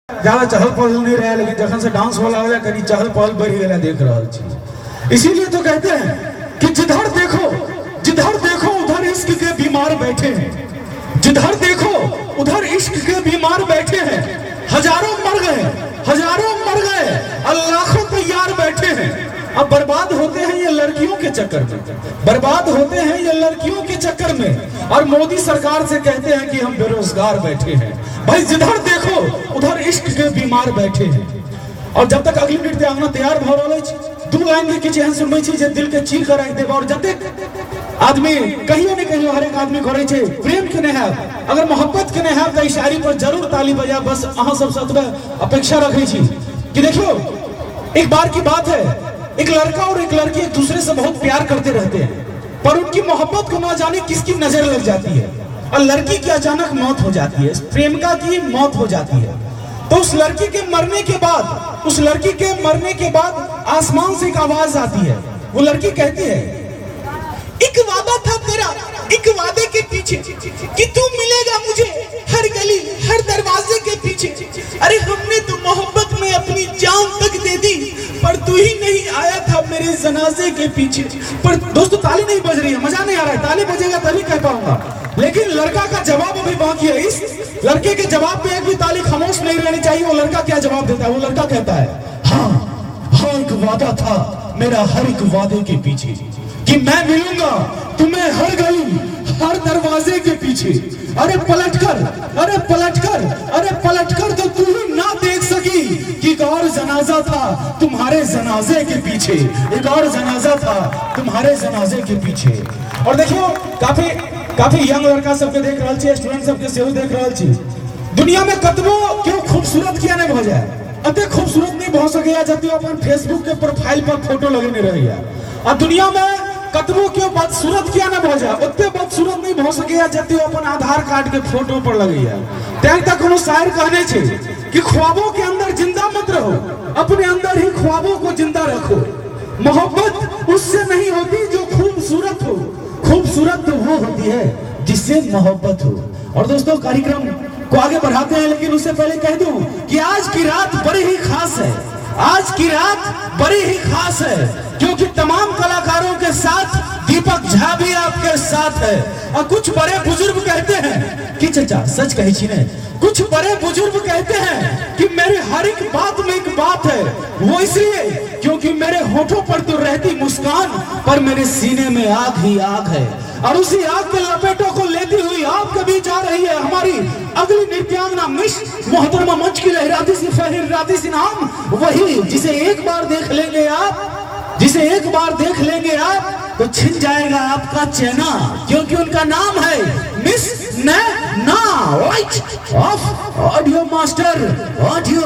ज्यादा चहल पहल नहीं रहा, लेकिन जखन से डांस वाला हो जाए कहीं चहल पहल बढ़ गया देख रहा चीज। इसीलिए तो कहते हैं कि जिधर देखो उधर इश्क के बीमार बैठे हैं, जिधर देखो उधर इश्क के बीमार बैठे हैं। हजारों मर गए और लाखों तैयार बैठे हैं। अब बर्बाद होते हैं ये लड़कियों के चक्कर में, बर्बाद होते हैं ये लड़कियों के चक्कर में। और मोदी सरकार से कहते हैं कि हम बेरोजगार बैठे हैं। भाई जिधर देखो उधर इश्क के बीमार बैठे हैं। और जब तक अगली नृत्य आना तैयार भ रहल अछि, दू लाइन के किछु एहन सुनबै छी जे दिल के चीर कर राखि देब। और जतेक आदमी कहियो ने कहियो हर एक आदमी करे छे प्रेम के नहीं है, अगर मोहब्बत के नहीं है तो इशारे पर जरूर ताली बजा। बस अहाँ सब सतबे अपेक्षा रखे छी कि देखियो एक बार की बात है, एक लड़का और एक लड़की एक दूसरे से बहुत प्यार करते रहते हैं, पर उनकी मोहब्बत को ना जाने किसकी नजर लग जाती है और लड़की की अचानक मौत हो जाती है, प्रेमिका की मौत हो जाती है। तो उस लड़की के मरने के बाद आसमान से एक आवाज आती है। वो लड़की कहती है, एक वादा था तेरा, एक वादे के पीछे कि तू मिलेगा मुझे हर गली हर दरवाजे के पीछे। अरे हमने तो मोहब्बत में अपनी जान तक दे दी, पर तू ही नहीं आया था मेरे जनाजे के पीछे। पर दोस्तों ताली नहीं बज रही है, मजा नहीं आ रहा है, ताली बजेगा तभी कह पाऊंगा। लेकिन लड़का का जवाब अभी बाकी है। इस लड़के के जवाब पे एक भी ताली खामोश नहीं रहनी चाहिए। वो लड़का क्या जवाब देता है? वो लड़का कहता है, हाँ एक वादा था मेरा हर एक वादे के पीछे कि मैं मिलूंगा तुम्हें हर गली हर दरवाजे के पीछे। अरे पलटकर तो तू ही ना देख सकी कि एक और जनाजा था तुम्हारे जनाजे के पीछे, एक और जनाजा था तुम्हारे जनाजे के पीछे। और देखियो काफी यंग लड़का सबके देख रहा छी, स्टूडेंट सबके सेहो देख रहा छी। दुनिया में कतबो क्यों खूबसूरत किया नहीं भ जाए, अते खूबसूरत नहीं भ सके जते अपन फेसबुक के प्रोफाइल पर फोटो लगेने रहिए। और दुनिया में कतबो क्यों बदसूरत किया ना भ जाए, ओते बदसूरत नहीं भ सके जते अपन आधार कार्ड के फोटो पर लगैया। तैं तक कोनो शायर कहने छे कि ख्वाबों के अंदर जिंदा मत रहो, अपने अंदर ही ख्वाबों को जिंदा रखो। मोहब्बत उससे नहीं होती जो खूबसूरत हो, खूबसूरत तो वो होती है जिससे मोहब्बत हो। और दोस्तों कार्यक्रम को आगे बढ़ाते हैं, लेकिन उससे पहले कह दूं कि आज की रात बड़ी ही खास है, आज की रात बड़ी ही खास है, क्योंकि तमाम कलाकारों के साथ दीपक झा भी आपके साथ है। और कुछ बड़े बुजुर्ग कहते हैं कि चाचा सच कही छी ने, कुछ बड़े बुजुर्ग कहते हैं कि मेरे हर एक बात में एक बात है, वो इसलिए क्योंकि मेरे होठों पर तो रहती मुस्कान, पर मेरे सीने में आग ही आग है। और उसी आग के लपेटों को लेती हुई आपके बीच आ रही है हमारी अगली नृत्यांगना मिस मोहतरमा मंच की लहराती सी फहराती सी नाम, वही जिसे एक बार देख लेंगे आप तो छिन जाएगा आपका चेहरा, क्योंकि उनका नाम है miss Naina. Audio master audio.